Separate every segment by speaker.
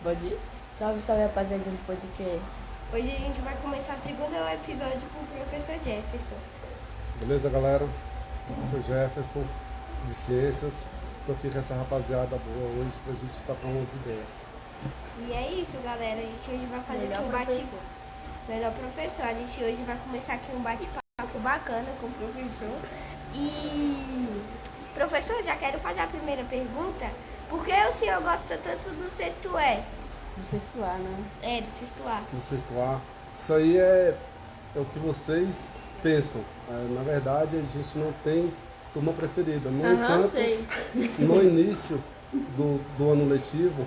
Speaker 1: Pode ir? Salve, salve, rapaziada do podcast.
Speaker 2: Hoje a gente vai começar o segundo episódio com o professor Jefferson.
Speaker 3: Beleza, galera? Professor Jefferson, de Ciências. Estou aqui com essa rapaziada boa hoje para a gente trocar umas ideias.
Speaker 2: E é isso, galera. A gente hoje vai fazer
Speaker 1: Melhor
Speaker 2: aqui um
Speaker 1: professor.
Speaker 2: Melhor professor. A gente hoje vai começar aqui um bate-papo bacana com o professor. E, professor, já quero fazer a primeira pergunta. Por que o senhor gosta tanto do sexto E?
Speaker 1: Do sexto A, né?
Speaker 2: É, do sexto A.
Speaker 3: No sexto A, isso aí é o que vocês pensam. Na verdade, a gente não tem turma preferida. No entanto,
Speaker 1: sei.
Speaker 3: no início do ano letivo,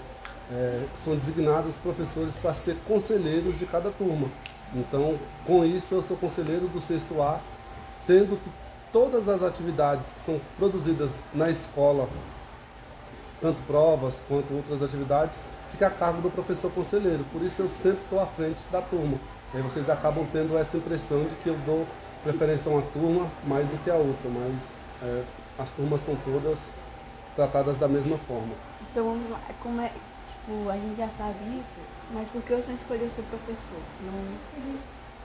Speaker 3: são designados professores para ser conselheiros de cada turma. Então, com isso, eu sou conselheiro do sexto A, tendo que todas as atividades que são produzidas na escola, tanto provas quanto outras atividades, fica a cargo do professor conselheiro. Por isso eu sempre estou à frente da turma. E aí vocês acabam tendo essa impressão de que eu dou preferência a uma turma mais do que a outra, mas as turmas são todas tratadas da mesma forma.
Speaker 1: Então, como é, tipo, a gente já sabe isso, mas por que o senhor escolheu ser professor? Não...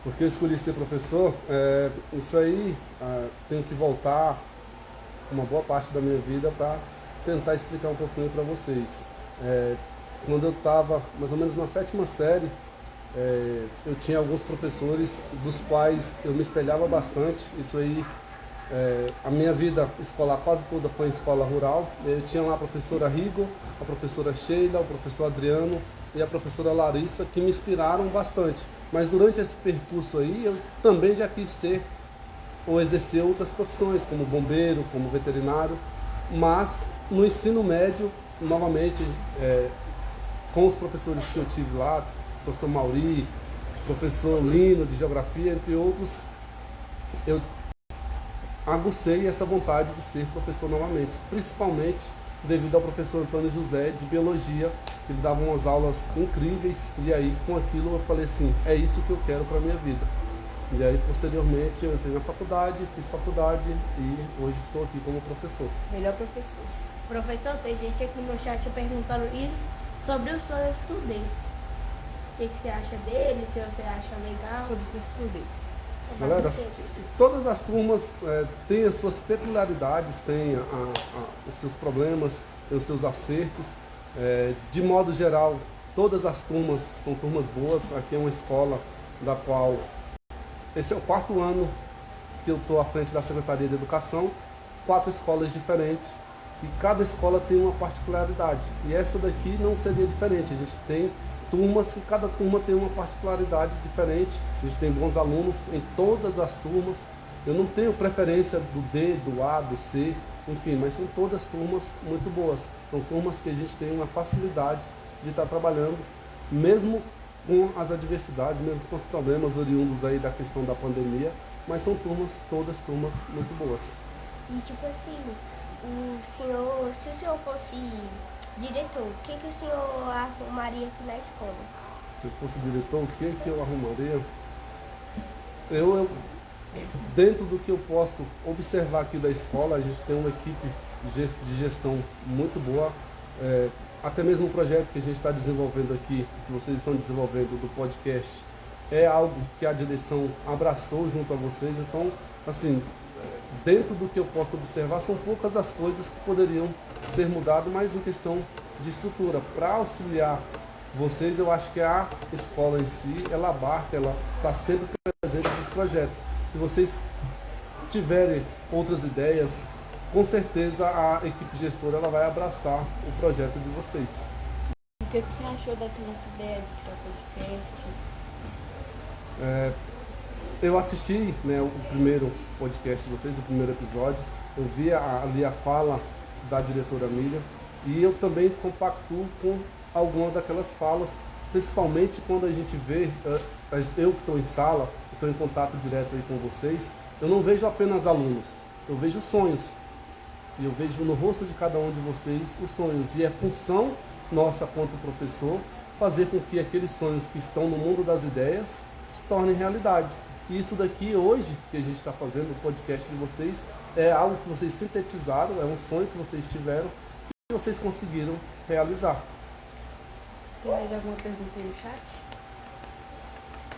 Speaker 3: Porque eu escolhi ser professor, isso aí tenho que voltar uma boa parte da minha vida para tentar explicar um pouquinho para vocês. Quando eu estava mais ou menos na sétima série, eu tinha alguns professores dos quais eu me espelhava bastante. Isso aí, a minha vida escolar quase toda foi em escola rural. Eu tinha lá a professora Rigo, a professora Sheila, o professor Adriano e a professora Larissa, que me inspiraram bastante. Mas durante esse percurso aí, eu também já quis ser ou exercer outras profissões, como bombeiro, como veterinário. Mas no ensino médio, novamente, com os professores que eu tive lá, professor Mauri, professor Lino de Geografia, entre outros, eu agucei essa vontade de ser professor novamente, principalmente devido ao professor Antônio José de Biologia, que ele dava umas aulas incríveis, e aí com aquilo eu falei assim, é isso que eu quero para a minha vida. E aí posteriormente eu entrei na faculdade, fiz faculdade e hoje estou aqui como professor.
Speaker 1: Melhor professor.
Speaker 4: Professor, tem gente aqui no chat perguntando isso sobre o seu estudante. O que você acha dele? Se você acha legal?
Speaker 1: Sobre o seu estudo.
Speaker 3: Galera, todas as turmas têm as suas peculiaridades, têm os seus problemas, têm os seus acertos. De modo geral, todas as turmas são turmas boas. Aqui é uma escola da qual esse é o quarto ano que eu estou à frente da Secretaria de Educação, 4 escolas diferentes e cada escola tem uma particularidade. E essa daqui não seria diferente, a gente tem turmas que cada turma tem uma particularidade diferente, a gente tem bons alunos em todas as turmas. Eu não tenho preferência do D, do A, do C, enfim, mas são todas turmas muito boas. São turmas que a gente tem uma facilidade de estar trabalhando, mesmo com as adversidades, mesmo com os problemas oriundos aí da questão da pandemia, mas são todas turmas muito boas.
Speaker 2: E tipo assim, se o senhor fosse diretor, o que o senhor arrumaria aqui na escola?
Speaker 3: Se eu fosse diretor, o que eu arrumaria? Dentro do que eu posso observar aqui da escola, a gente tem uma equipe de gestão muito boa. Até mesmo o projeto que a gente está desenvolvendo aqui, que vocês estão desenvolvendo do podcast, é algo que a direção abraçou junto a vocês. Então, assim, dentro do que eu posso observar, são poucas as coisas que poderiam ser mudadas, mas em questão de estrutura. Para auxiliar vocês, eu acho que a escola em si, ela abarca, ela está sempre presente nos projetos. Se vocês tiverem outras ideias, com certeza a equipe gestora ela vai abraçar o projeto de vocês.
Speaker 1: O que o senhor achou dessa nossa ideia de criar podcast?
Speaker 3: Eu assisti, né, o primeiro podcast de vocês, o primeiro episódio. Eu vi ali a fala da diretora Miriam e eu também compactuo com algumas daquelas falas, principalmente quando a gente vê, eu que estou em sala, estou em contato direto aí com vocês, eu não vejo apenas alunos, eu vejo sonhos. E eu vejo no rosto de cada um de vocês os sonhos. E é função nossa, quanto professor, fazer com que aqueles sonhos que estão no mundo das ideias se tornem realidade. E isso daqui, hoje, que a gente está fazendo, o podcast de vocês, é algo que vocês sintetizaram, é um sonho que vocês tiveram e vocês conseguiram realizar.
Speaker 1: Tem mais alguma pergunta aí no chat?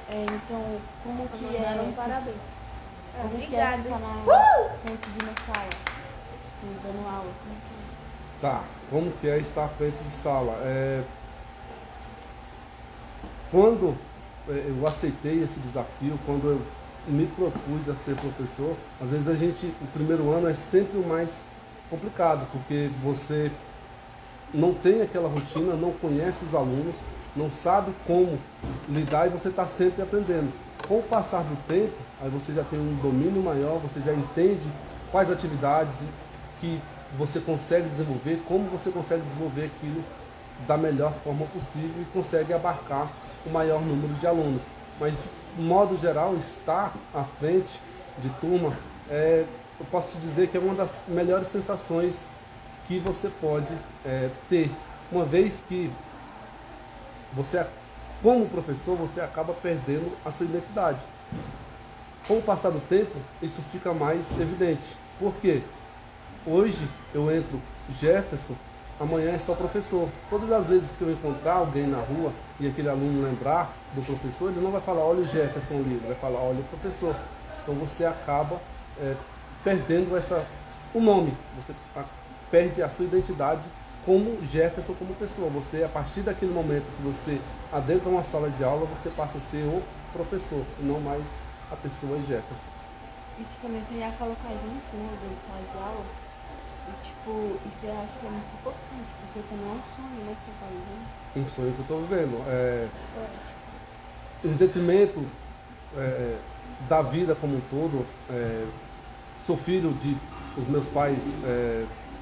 Speaker 1: Então, como que
Speaker 4: Mandaram
Speaker 1: é,
Speaker 4: um parabéns.
Speaker 1: como que é
Speaker 2: Obrigada.
Speaker 1: ficar na frente de uma sala, dando aula? Como que é?
Speaker 3: Tá, como que é estar à frente de sala? Quando eu aceitei esse desafio, quando eu me propus a ser professor, às vezes o primeiro ano é sempre o mais complicado, porque você não tem aquela rotina, não conhece os alunos, não sabe como lidar e você está sempre aprendendo. Com o passar do tempo, aí você já tem um domínio maior, você já entende quais atividades que você consegue desenvolver, como você consegue desenvolver aquilo da melhor forma possível e consegue abarcar o maior número de alunos. Mas, de modo geral, estar à frente de turma, eu posso te dizer que é uma das melhores sensações que você pode ter, uma vez que você, como professor, você acaba perdendo a sua identidade. Com o passar do tempo, isso fica mais evidente. Por quê? Hoje eu entro Jefferson, amanhã é só professor. Todas as vezes que eu encontrar alguém na rua e aquele aluno lembrar do professor, ele não vai falar, olha o Jefferson ali, ele vai falar, olha o professor. Então você acaba perdendo o nome, você perde a sua identidade como Jefferson, como pessoa. Você, a partir daquele momento que você adentra uma sala de aula, você passa a ser o professor, e não mais a pessoa Jefferson.
Speaker 1: Isso também você já falou com a gente, né, dentro de sala de aula. E, tipo, isso eu acho que é muito importante, porque também é um sonho, né, que você tá vivendo.
Speaker 3: Um sonho que eu estou vivendo. Em detrimento da vida como um todo, sou filho de os meus pais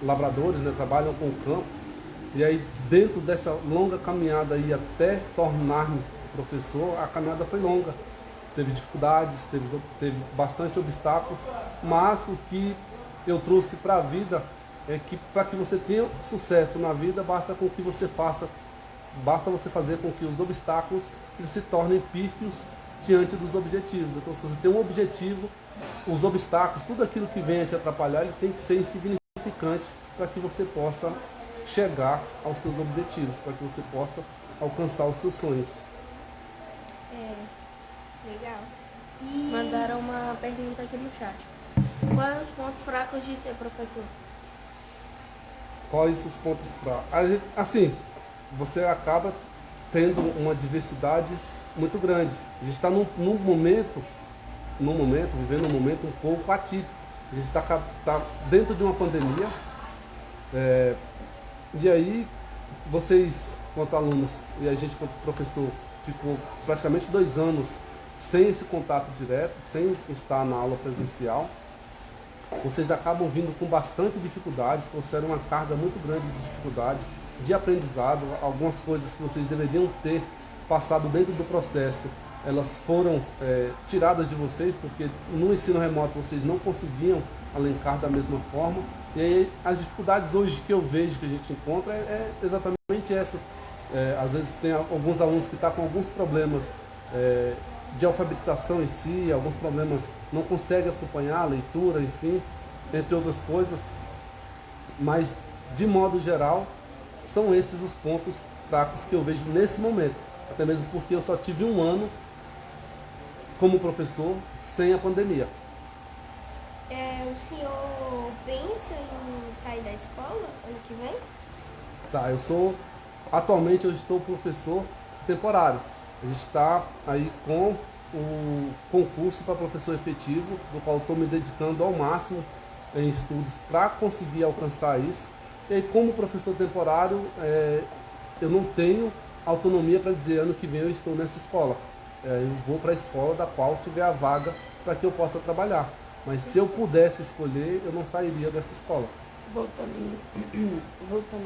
Speaker 3: lavradores, né, trabalham com o campo, e aí dentro dessa longa caminhada aí até tornar-me professor, a caminhada foi longa, teve dificuldades, teve bastante obstáculos, mas o que eu trouxe para a vida é que para que você tenha sucesso na vida, basta você fazer com que os obstáculos eles se tornem pífios diante dos objetivos. Então, se você tem um objetivo, os obstáculos, tudo aquilo que vem a te atrapalhar, ele tem que ser insignificante para que você possa chegar aos seus objetivos, para que você possa alcançar os seus sonhos.
Speaker 2: Legal.
Speaker 4: Mandaram uma pergunta aqui no chat. Quais os pontos fracos de ser professor?
Speaker 3: Quais os pontos fracos? Assim, você acaba tendo uma diversidade muito grande. A gente está vivendo um momento um pouco atípico. A gente está dentro de uma pandemia, e aí vocês, quanto alunos, e a gente, quanto professor, ficou praticamente 2 anos sem esse contato direto, sem estar na aula presencial. Vocês acabam vindo com bastante dificuldades, trouxeram uma carga muito grande de dificuldades, de aprendizado. Algumas coisas que vocês deveriam ter passado dentro do processo, elas foram tiradas de vocês, porque no ensino remoto vocês não conseguiam alencar da mesma forma. E aí as dificuldades hoje que eu vejo, que a gente encontra, é exatamente essas. Às vezes tem alguns alunos que estão com alguns problemas de alfabetização em si, alguns problemas, não conseguem acompanhar a leitura, enfim, entre outras coisas. Mas, de modo geral, são esses os pontos fracos que eu vejo nesse momento. Até mesmo porque eu só tive 1 ano como professor sem a pandemia.
Speaker 2: O senhor pensa em sair da escola ano que vem?
Speaker 3: Tá, atualmente eu estou professor temporário. A gente está aí com o concurso para professor efetivo, do qual estou me dedicando ao máximo em estudos para conseguir alcançar isso. E aí, como professor temporário, eu não tenho autonomia para dizer ano que vem eu estou nessa escola. Eu vou para a escola da qual tiver a vaga para que eu possa trabalhar. Mas se eu pudesse escolher, eu não sairia dessa escola.
Speaker 1: Voltando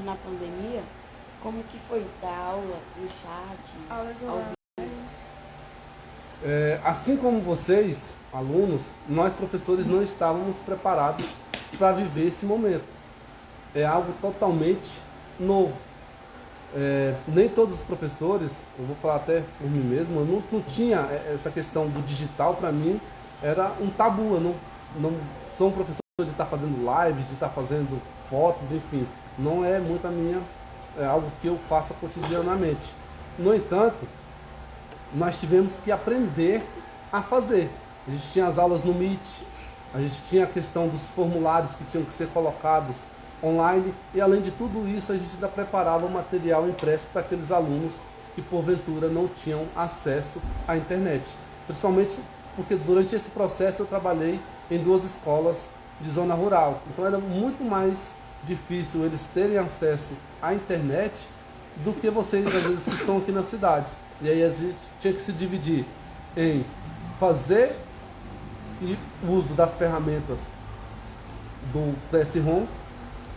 Speaker 1: na pandemia, como que foi dar aula no chat?
Speaker 2: Aulas
Speaker 1: ao
Speaker 2: online.
Speaker 3: Assim como vocês, alunos, nós professores não estávamos preparados para viver esse momento. É algo totalmente novo. Nem todos os professores, eu vou falar até por mim mesmo, eu não tinha essa questão do digital. Para mim era um tabu. Eu não sou um professor de estar fazendo lives, de estar fazendo fotos, enfim. Não é muito algo que eu faça cotidianamente. No entanto, nós tivemos que aprender a fazer. A gente tinha as aulas no Meet, a gente tinha a questão dos formulários que tinham que ser colocados online e, além de tudo isso, a gente ainda preparava o material impresso para aqueles alunos que porventura não tinham acesso à internet. Principalmente porque durante esse processo eu trabalhei em 2 escolas de zona rural. Então era muito mais difícil eles terem acesso à internet do que vocês, às vezes, que estão aqui na cidade. E aí a gente tinha que se dividir em fazer e uso das ferramentas do Classroom,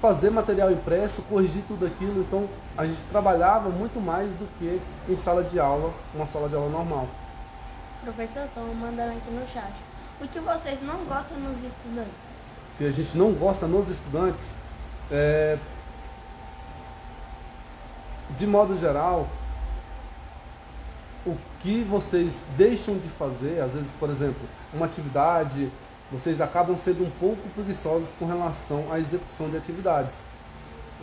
Speaker 3: fazer material impresso, corrigir tudo aquilo. Então a gente trabalhava muito mais do que em sala de aula, uma sala de aula normal.
Speaker 4: Professor, estão mandando aqui no chat. O que vocês não gostam nos estudantes?
Speaker 3: O que a gente não gosta nos estudantes, de modo geral, o que vocês deixam de fazer, às vezes, por exemplo, uma atividade, vocês acabam sendo um pouco preguiçosos com relação à execução de atividades.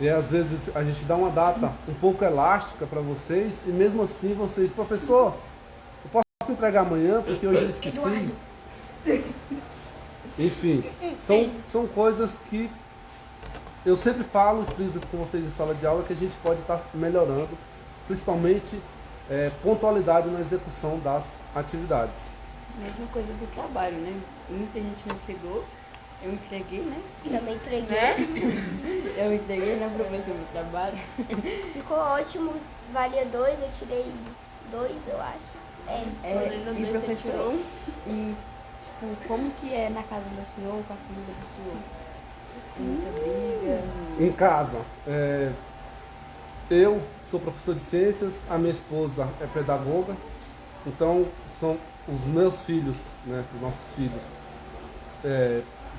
Speaker 3: E às vezes a gente dá uma data um pouco elástica para vocês e mesmo assim vocês, professor, eu posso entregar amanhã porque hoje eu esqueci. Enfim, são coisas que eu sempre falo e friso com vocês em sala de aula que a gente pode estar melhorando, principalmente pontualidade na execução das atividades.
Speaker 1: Mesma coisa do trabalho, né? Muita gente não entregou. Eu entreguei, né?
Speaker 2: Também entreguei.
Speaker 1: Eu entreguei, né, professor, meu trabalho.
Speaker 2: Ficou ótimo, valia 2, eu tirei 2, eu acho.
Speaker 1: E professor, e tipo, como que é na casa do senhor, com a família do senhor? Muita briga?
Speaker 3: Em casa, eu sou professor de ciências, a minha esposa é pedagoga, então são os meus filhos, né, os nossos filhos,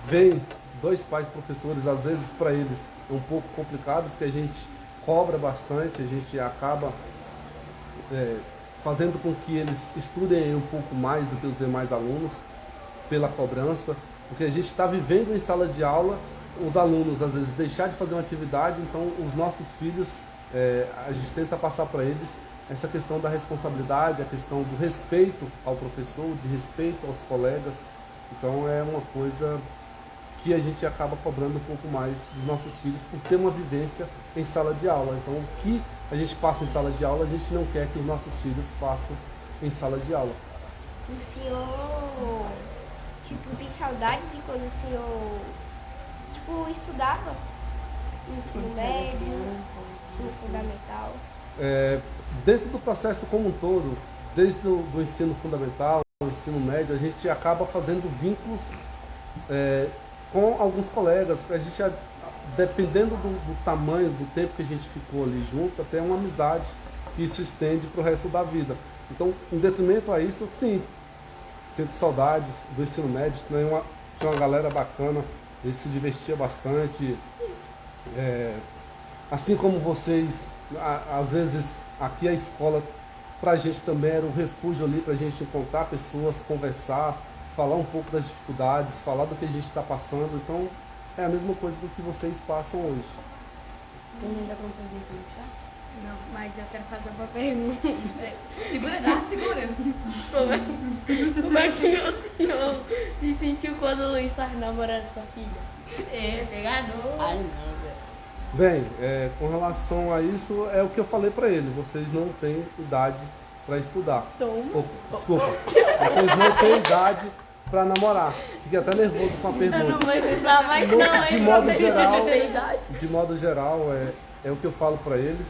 Speaker 3: vêm 2 pais professores, às vezes para eles é um pouco complicado, porque a gente cobra bastante, a gente acaba fazendo com que eles estudem um pouco mais do que os demais alunos, pela cobrança, porque a gente está vivendo em sala de aula, os alunos às vezes deixar de fazer uma atividade, então os nossos filhos, a gente tenta passar para eles essa questão da responsabilidade, a questão do respeito ao professor, de respeito aos colegas. Então é uma coisa que a gente acaba cobrando um pouco mais dos nossos filhos por ter uma vivência em sala de aula. Então o que a gente passa em sala de aula, a gente não quer que os nossos filhos façam em sala de aula.
Speaker 2: O senhor, tem saudade de quando o senhor, estudava no ensino médio, ensino fundamental?
Speaker 3: Dentro do processo como um todo, desde do ensino fundamental, o ensino médio, a gente acaba fazendo vínculos com alguns colegas. A gente, dependendo do tamanho, do tempo que a gente ficou ali junto, até uma amizade que isso estende para o resto da vida. Então, em detrimento a isso, sim, sinto saudades do ensino médio. Tinha uma galera bacana, a gente se divertia bastante. Assim como vocês, às vezes aqui a escola pra gente também era um refúgio ali pra gente encontrar pessoas, conversar, falar um pouco das dificuldades, falar do que a gente está passando. Então é a mesma coisa do que vocês passam hoje.
Speaker 1: Tem ainda alguma pergunta no chat?
Speaker 4: Não, mas eu quero fazer uma pergunta.
Speaker 5: Segura, tá? Segura.
Speaker 4: Como é que o senhor se sentiu quando o Luiz estava namorando sua filha?
Speaker 5: Pegador.
Speaker 1: Ai, não, velho.
Speaker 3: Bem, com relação a isso, é o que eu falei para ele, vocês não têm idade para estudar. Desculpa, vocês não têm idade para namorar. Fiquei até nervoso com a pergunta.
Speaker 4: Eu não vou estudar mais não,
Speaker 3: De modo geral, é o que eu falo para ele.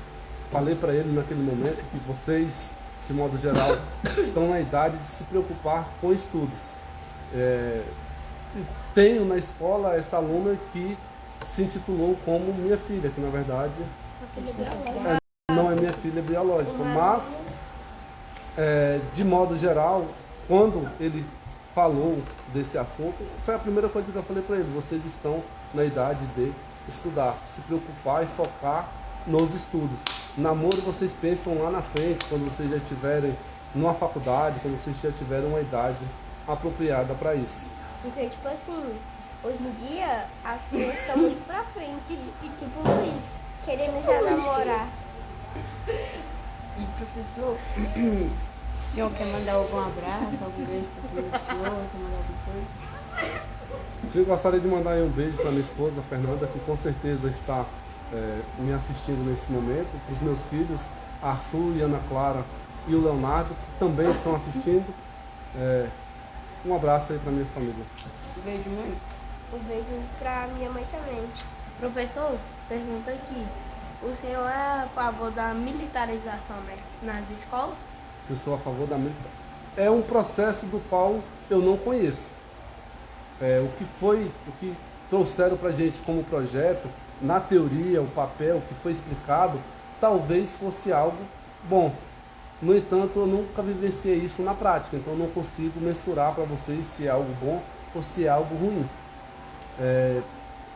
Speaker 3: Falei para ele naquele momento que vocês, de modo geral, estão na idade de se preocupar com estudos. Tenho na escola essa aluna que se intitulou como minha filha, que na verdade não é minha filha biológica, mas de modo geral, quando ele falou desse assunto, foi a primeira coisa que eu falei para ele: vocês estão na idade de estudar, se preocupar e focar nos estudos. Namoro vocês pensam lá na frente, quando vocês já estiverem numa faculdade, quando vocês já tiverem uma idade apropriada para isso.
Speaker 2: Porque, hoje em dia, as crianças estão muito pra frente. E Luiz, querendo já namorar.
Speaker 1: E professor, o senhor quer mandar algum abraço, algum beijo para o professor, quer mandar alguma coisa?
Speaker 3: Sim, eu gostaria de mandar aí um beijo para minha esposa, Fernanda, que com certeza está me assistindo nesse momento, para os meus filhos, Arthur e Ana Clara e o Leonardo, que também estão assistindo. Um abraço aí para minha família.
Speaker 1: Beijo, mãe.
Speaker 2: Um beijo pra minha mãe também.
Speaker 4: Professor, pergunta aqui. O senhor é a favor da militarização nas escolas?
Speaker 3: Se eu sou a favor da militarização. É um processo do qual eu não conheço. O que trouxeram para a gente como projeto, na teoria, o papel que foi explicado, talvez fosse algo bom. No entanto, eu nunca vivenciei isso na prática, então eu não consigo mensurar para vocês se é algo bom ou se é algo ruim.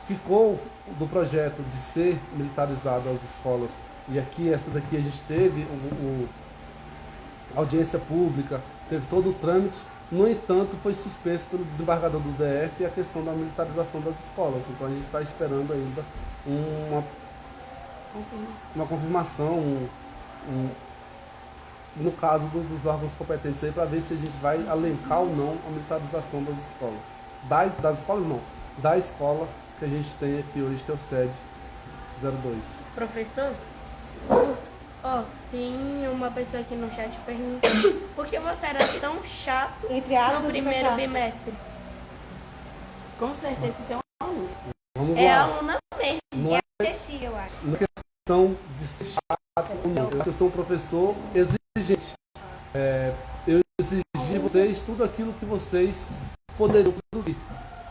Speaker 3: Ficou do projeto de ser militarizado as escolas, e aqui, essa daqui a gente teve audiência pública, teve todo o trâmite. No entanto, foi suspenso pelo desembargador do DF a questão da militarização das escolas. Então a gente está esperando ainda uma confirmação, no caso dos órgãos competentes aí, para ver se a gente vai alencar ou não a militarização das escolas. Das escolas não, da escola que a gente tem aqui hoje, que é o SED 02.
Speaker 4: Professor, tem uma pessoa aqui no chat perguntando por que você era tão chato
Speaker 5: Entre aspas,
Speaker 4: no primeiro
Speaker 5: fecha aspas.
Speaker 4: bimestre?
Speaker 1: Com certeza você é um aluno.
Speaker 3: Vamos
Speaker 4: É
Speaker 3: lá.
Speaker 4: aluna mesmo.
Speaker 3: Não é
Speaker 2: Ceci, eu acho.
Speaker 3: questão de ser chato ou não. Eu sou um professor exigente. Eu exigi de vocês tudo aquilo que vocês poderiam produzir.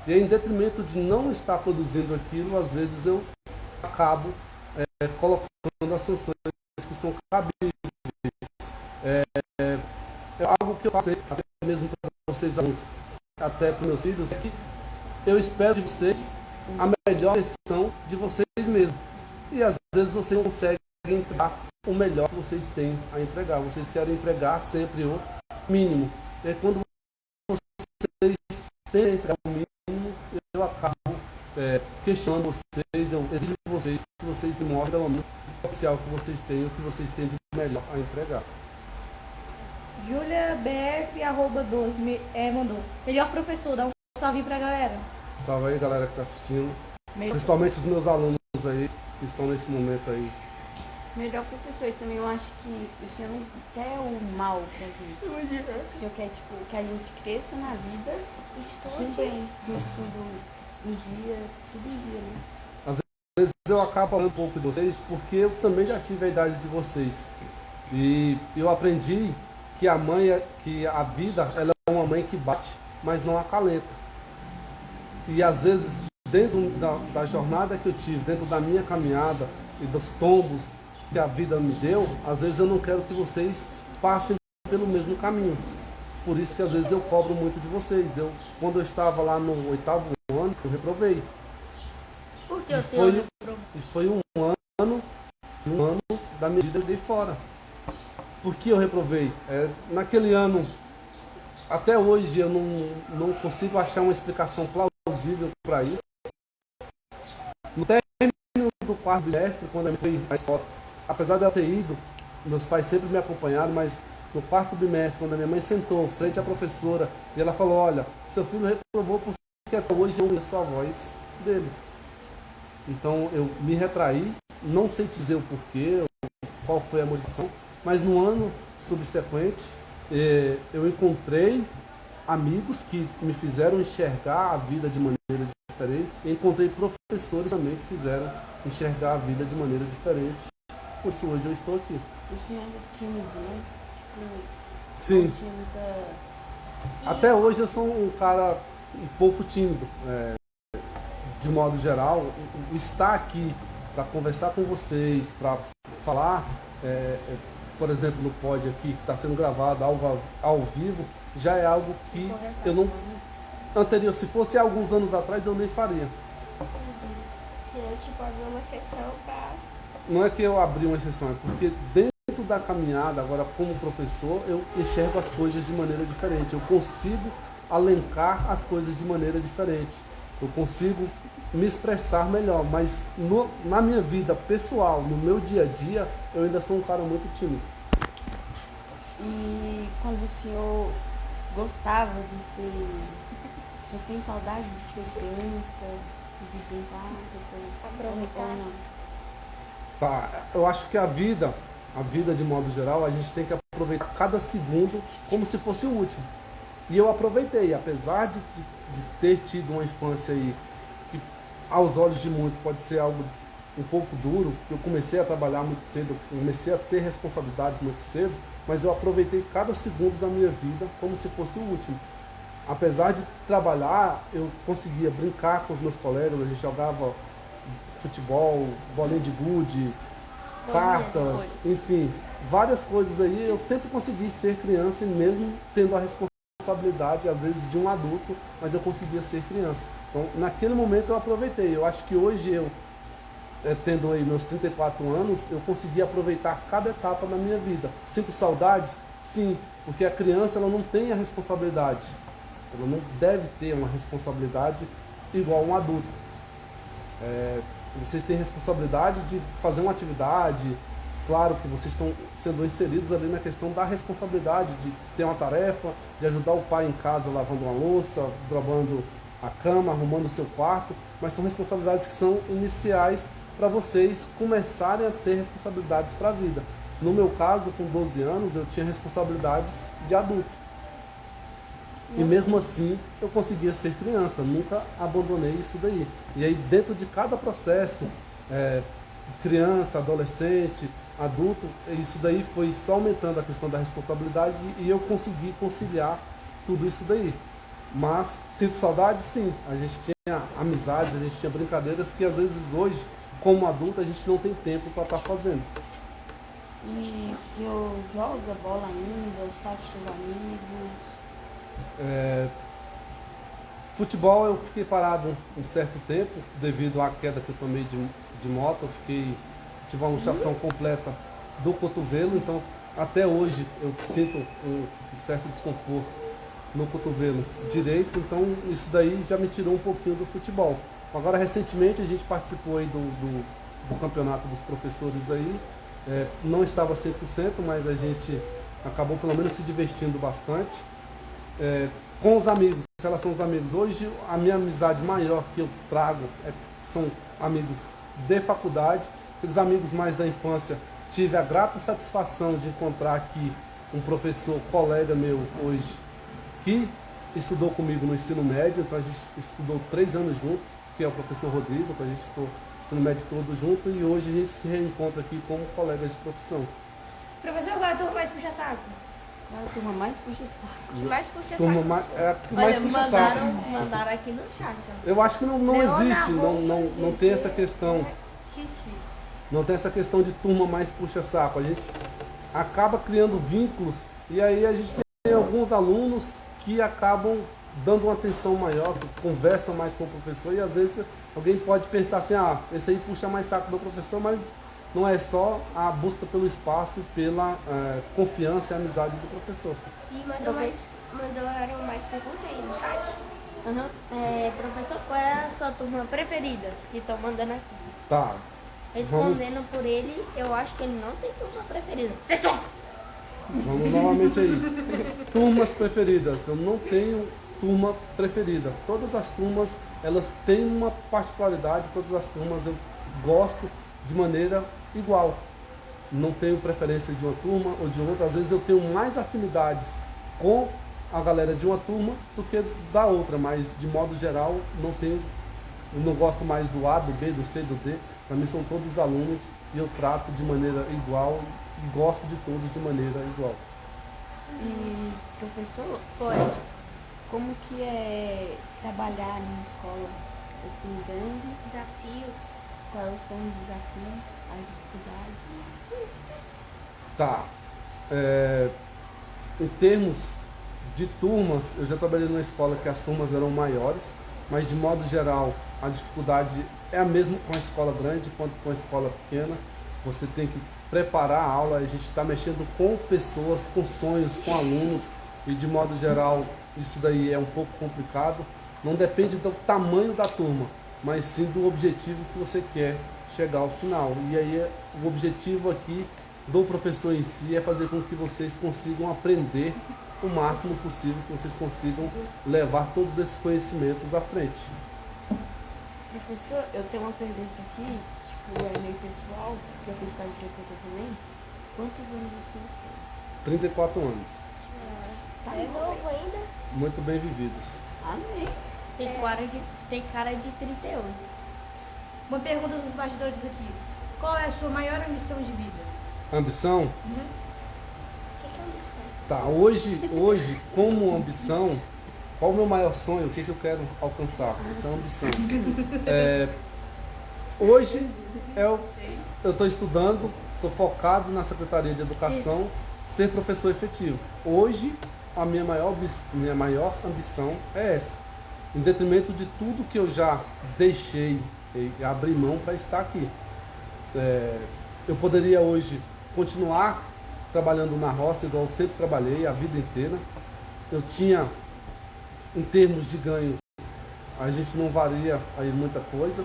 Speaker 3: E em detrimento de não estar produzindo aquilo, às vezes eu acabo colocando as sanções que são cabíveis. É algo que eu faço até mesmo para vocês, alunos, até para meus filhos, é que eu espero de vocês a melhor versão de vocês mesmos. E às vezes vocês não conseguem entregar o melhor que vocês têm a entregar. Vocês querem entregar sempre o mínimo. E aí, quando vocês têm a entregar o mínimo, eu acabo questionando vocês, eu exijo de vocês que vocês me mostrem pelo menos o potencial que vocês têm, o que vocês têm de melhor a entregar.
Speaker 5: Julia BF @12 mandou. Melhor professor, dá um salve pra galera.
Speaker 3: Salve aí, galera que está assistindo. Principalmente os meus alunos aí, que estão nesse momento aí.
Speaker 1: Melhor professor, e também eu acho que o senhor não quer o mal pra gente. O senhor quer, tipo, que a gente cresça na vida com bem, no estudo um dia, tudo um dia, né?
Speaker 3: Às vezes eu acabo falando um pouco de vocês, porque eu também já tive a idade de vocês. E eu aprendi que a vida, ela é uma mãe que bate, mas não acalenta. E às vezes, dentro da jornada que eu tive, dentro da minha caminhada e dos tombos que a vida me deu, às vezes eu não quero que vocês passem pelo mesmo caminho. Por isso que às vezes eu cobro muito de vocês. Quando eu estava lá no 8º ano, eu reprovei.
Speaker 4: Por que o senhor reprobou?
Speaker 3: E foi um ano da minha vida que eu dei fora. Por que eu reprovei? Naquele ano, até hoje, eu não consigo achar uma explicação plausível para isso. No término do 4º bimestre, quando eu fui à escola, apesar de eu ter ido, meus pais sempre me acompanharam, mas no 4º bimestre, quando a minha mãe sentou frente à professora, e ela falou: olha, seu filho reprovou porque até hoje eu ouço a voz dele. Então eu me retraí, não sei dizer o porquê, qual foi a motivação, mas no ano subsequente eu encontrei amigos que me fizeram enxergar a vida de maneira diferente, e encontrei professores também que fizeram enxergar a vida de maneira diferente. Por isso hoje eu estou aqui.
Speaker 1: O senhor é tímido, né? Tipo,
Speaker 3: Sim.
Speaker 1: não tinha muita...
Speaker 3: Até hoje eu sou um cara um pouco tímido. De modo geral, estar aqui para conversar com vocês, para falar, por exemplo, no pod aqui, que está sendo gravado algo ao vivo, já é algo que eu não... Anterior, se fosse alguns anos atrás, eu nem faria.
Speaker 2: Se eu, tipo, abrir uma sessão pra...
Speaker 3: Não é que eu abri uma exceção, é porque dentro da caminhada, agora como professor, eu enxergo as coisas de maneira diferente. Eu consigo alencar as coisas de maneira diferente. Eu consigo me expressar melhor, mas na minha vida pessoal, no meu dia a dia, eu ainda sou um cara muito tímido.
Speaker 1: E quando o senhor gostava de ser. O senhor tem saudade de ser criança, de brincar, essas coisas?
Speaker 2: Aproveitar.
Speaker 1: Ou não?
Speaker 3: Tá, eu acho que a vida de modo geral, a gente tem que aproveitar cada segundo como se fosse o último. E eu aproveitei, apesar de ter tido uma infância aí que aos olhos de muitos pode ser algo um pouco duro, porque eu comecei a trabalhar muito cedo, comecei a ter responsabilidades muito cedo, mas eu aproveitei cada segundo da minha vida como se fosse o último. Apesar de trabalhar, eu conseguia brincar com os meus colegas, a gente jogava futebol, bolinha de gude, cartas, enfim, várias coisas aí. Eu sempre consegui ser criança, e mesmo tendo a responsabilidade, às vezes, de um adulto, mas eu conseguia ser criança. Então, naquele momento eu aproveitei. Eu acho que hoje eu, tendo aí meus 34 anos, eu consegui aproveitar cada etapa da minha vida. Sinto saudades? Sim, porque a criança ela não tem a responsabilidade. Ela não deve ter uma responsabilidade igual um adulto. Vocês têm responsabilidade de fazer uma atividade, claro que vocês estão sendo inseridos ali na questão da responsabilidade de ter uma tarefa, de ajudar o pai em casa lavando uma louça, dobrando a cama, arrumando o seu quarto, mas são responsabilidades que são iniciais para vocês começarem a ter responsabilidades para a vida. No meu caso, com 12 anos, eu tinha responsabilidades de adulto. E mesmo assim, eu conseguia ser criança, nunca abandonei isso daí. E aí, dentro de cada processo, criança, adolescente, adulto, isso daí foi só aumentando a questão da responsabilidade e eu consegui conciliar tudo isso daí. Mas, sinto saudade, sim. A gente tinha amizades, a gente tinha brincadeiras que às vezes hoje, como adulto, a gente não tem tempo para estar fazendo.
Speaker 1: E o senhor joga bola ainda, sai com seus amigos?
Speaker 3: Futebol eu fiquei parado um certo tempo devido à queda que eu tomei de moto. Eu tive uma luxação completa do cotovelo, então até hoje eu sinto um certo desconforto no cotovelo direito, então isso daí já me tirou um pouquinho do futebol. Agora recentemente a gente participou aí do campeonato dos professores aí, não estava 100%, mas a gente acabou pelo menos se divertindo bastante. Com os amigos, em relação aos amigos, hoje a minha amizade maior que eu trago são amigos de faculdade, aqueles amigos mais da infância. Tive a grata satisfação de encontrar aqui um professor, colega meu hoje, que estudou comigo no ensino médio, então a gente estudou 3 anos juntos, que é o professor Rodrigo, então a gente ficou no ensino médio todo junto e hoje a gente se reencontra aqui como colega de profissão.
Speaker 5: Professor, agora tu mais puxa saco.
Speaker 1: É a turma mais puxa saco.
Speaker 2: Que mais puxa
Speaker 3: Turma
Speaker 2: saco.
Speaker 3: é a que mais
Speaker 4: Olha,
Speaker 3: puxa saco.
Speaker 4: mandaram aqui no chat, ó.
Speaker 3: Eu acho que não existe, não tem essa questão.
Speaker 2: XX.
Speaker 3: Não tem essa questão de turma mais puxa-saco. A gente acaba criando vínculos e aí a gente tem alguns alunos que acabam dando uma atenção maior, que conversam mais com o professor e às vezes alguém pode pensar assim, esse aí puxa mais saco do professor, mas não é só a busca pelo espaço e pela confiança e amizade do professor.
Speaker 2: E mandaram mais perguntas aí no chat?
Speaker 4: Professor, qual é a sua turma preferida? Que estão mandando aqui.
Speaker 3: Tá.
Speaker 4: Respondendo por ele, eu acho que ele não tem turma preferida.
Speaker 3: Vamos novamente aí. Turmas preferidas. Eu não tenho turma preferida. Todas as turmas, elas têm uma particularidade, todas as turmas eu gosto de maneira igual. Não tenho preferência de uma turma ou de outra. Às vezes eu tenho mais afinidades com a galera de uma turma do que da outra, mas de modo geral eu não gosto mais do A, do B, do C, do D. Para mim são todos alunos e eu trato de maneira igual e gosto de todos de maneira igual.
Speaker 1: E, professor, como que é trabalhar numa escola assim grande?
Speaker 2: Desafios.
Speaker 1: Quais são os desafios, as dificuldades?
Speaker 3: Tá. Em termos de turmas, eu já trabalhei numa escola que as turmas eram maiores, mas de modo geral a dificuldade é a mesma com a escola grande quanto com a escola pequena. Você tem que preparar a aula, a gente está mexendo com pessoas, com sonhos, com alunos e de modo geral isso daí é um pouco complicado. Não depende do tamanho da turma, mas sim do objetivo que você quer chegar ao final. E aí o objetivo aqui do professor em si é fazer com que vocês consigam aprender o máximo possível, que vocês consigam levar todos esses conhecimentos à frente.
Speaker 1: Professor, eu tenho uma pergunta aqui, tipo, é meio pessoal, que eu fiz para a diretora também. Quantos anos o senhor tem?
Speaker 3: 34 anos,
Speaker 1: Tá
Speaker 2: É
Speaker 1: bom.
Speaker 2: novo ainda?
Speaker 3: muito bem vividos.
Speaker 1: Amém.
Speaker 4: Tem cara de 38.
Speaker 5: Uma pergunta dos bastidores aqui. Qual é a sua maior ambição de vida?
Speaker 3: Ambição?
Speaker 2: O que é ambição?
Speaker 3: Tá, hoje, como ambição, qual o meu maior sonho? O que eu quero alcançar? Isso é uma ambição. Hoje, eu estou estudando, estou focado na Secretaria de Educação, ser professor efetivo. Hoje, a minha maior ambição é essa. Em detrimento de tudo que eu já deixei e abri mão para estar aqui. Eu poderia hoje continuar trabalhando na roça, igual eu sempre trabalhei a vida inteira. Eu tinha, em termos de ganhos, a gente não varia aí muita coisa.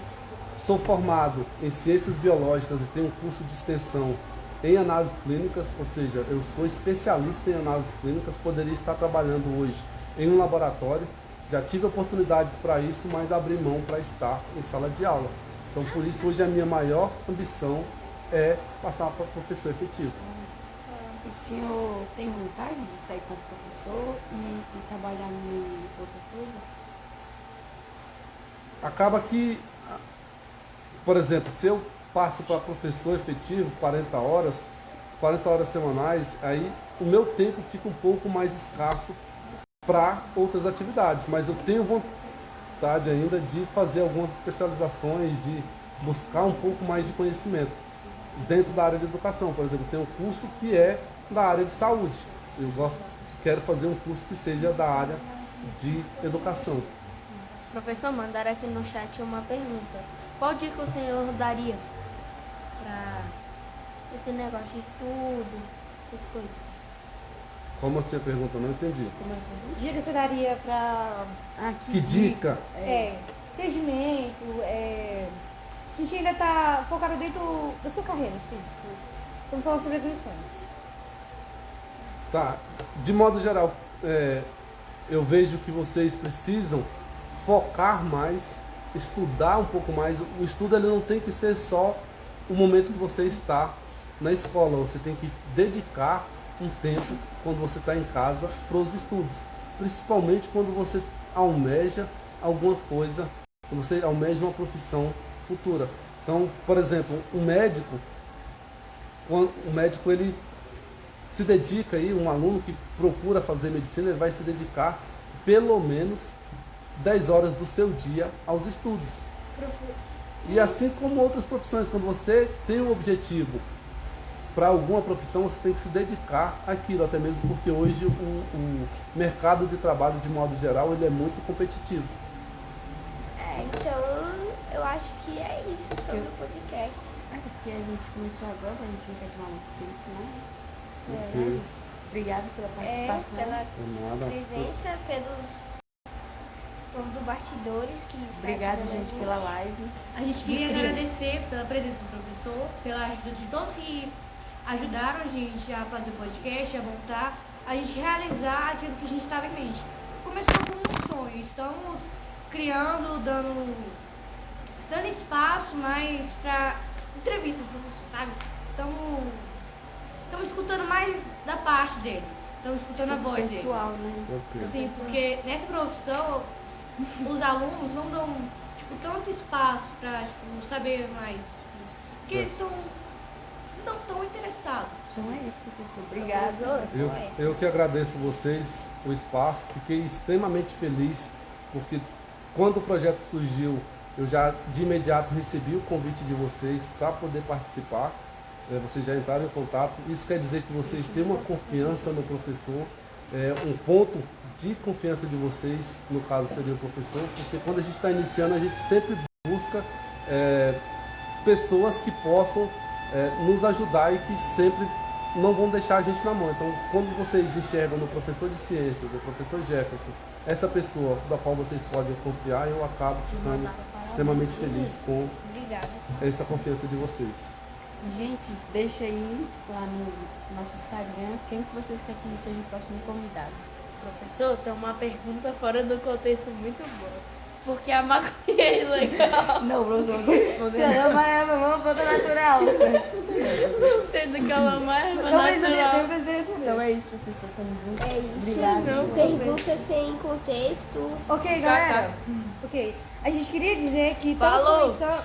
Speaker 3: Sou formado em Ciências Biológicas e tenho um curso de extensão em análises clínicas, ou seja, eu sou especialista em análises clínicas, poderia estar trabalhando hoje em um laboratório. Já tive oportunidades para isso, mas abri mão para estar em sala de aula. Então, por isso, hoje a minha maior ambição é passar para professor efetivo.
Speaker 1: O senhor tem vontade de sair como professor e trabalhar em outra coisa?
Speaker 3: Acaba que, por exemplo, se eu passo para professor efetivo 40 horas semanais, aí o meu tempo fica um pouco mais escasso para outras atividades, mas eu tenho vontade ainda de fazer algumas especializações, de buscar um pouco mais de conhecimento dentro da área de educação. Por exemplo, tem um curso que é da área de saúde. Quero fazer um curso que seja da área de educação.
Speaker 4: Professor, mandaram aqui no chat uma pergunta. Qual dica o senhor daria para esse negócio de estudo, essas coisas?
Speaker 3: Como assim a pergunta? Eu não entendi.
Speaker 5: Dica você daria para
Speaker 3: Que dica?
Speaker 5: entendimento, que a gente ainda está focado dentro da sua carreira, assim. Tipo, estamos falando sobre as lições.
Speaker 3: Tá, de modo geral, eu vejo que vocês precisam focar mais, estudar um pouco mais. O estudo ele não tem que ser só o momento que você está na escola, você tem que dedicar um tempo quando você está em casa para os estudos, principalmente quando você almeja alguma coisa, quando você almeja uma profissão futura. Então, por exemplo, o médico ele se dedica aí, um aluno que procura fazer medicina, ele vai se dedicar pelo menos 10 horas do seu dia aos estudos. E assim como outras profissões, quando você tem um objetivo para alguma profissão, você tem que se dedicar àquilo, até mesmo porque hoje o mercado de trabalho, de modo geral, ele é muito competitivo.
Speaker 2: Então eu acho que é isso sobre o podcast.
Speaker 1: Porque a gente começou agora, a gente não quer tomar muito tempo, né?
Speaker 3: Ok.
Speaker 1: É isso. Obrigada pela participação.
Speaker 2: Pela
Speaker 3: Por nada.
Speaker 2: presença, pelos povo do bastidores que está
Speaker 1: Obrigada,
Speaker 2: ajudando
Speaker 1: gente, pela live.
Speaker 5: A gente queria agradecer pela presença do professor, pela ajuda de todos que ajudaram a gente a fazer o podcast, a montar, a gente realizar aquilo que a gente estava em mente. Começou com um sonho, estamos criando, dando espaço mais para entrevista do professor, sabe? Estamos escutando mais da parte deles, estamos escutando a voz deles.
Speaker 1: Pessoal, né?
Speaker 3: Ok.
Speaker 5: Assim, porque nessa profissão, os alunos não dão tanto espaço para saber mais disso, porque eles não estão interessados.
Speaker 1: Então é isso, professor. Obrigada.
Speaker 3: Eu que agradeço vocês o espaço, fiquei extremamente feliz, porque quando o projeto surgiu, eu já de imediato recebi o convite de vocês para poder participar. Vocês já entraram em contato. Isso quer dizer que vocês têm uma confiança no professor, um ponto de confiança de vocês, no caso seria o professor, porque quando a gente está iniciando, a gente sempre busca pessoas que possam nos ajudar e que sempre não vão deixar a gente na mão. Então, quando vocês enxergam no professor de ciências, o professor Jefferson, essa pessoa da qual vocês podem confiar, eu acabo ficando extremamente feliz com
Speaker 2: Obrigada.
Speaker 3: essa confiança de vocês.
Speaker 1: Gente, deixa aí lá no nosso Instagram quem que vocês querem que seja o próximo convidado.
Speaker 4: Professor, tem uma pergunta fora do contexto muito boa. Porque a maconha é ilegal.
Speaker 1: Não, professor, não respondeu.
Speaker 2: Você ama erva, uma planta natural.
Speaker 4: Tendo que ela mais
Speaker 1: Não precisa
Speaker 4: natural.
Speaker 1: responder. Então é isso, professor. Tamo junto.
Speaker 2: É isso.
Speaker 1: Obrigada.
Speaker 4: Não,
Speaker 2: Pergunta sem contexto.
Speaker 6: Ok, galera. Ok. A gente queria dizer que estamos
Speaker 4: Falou.
Speaker 6: começando.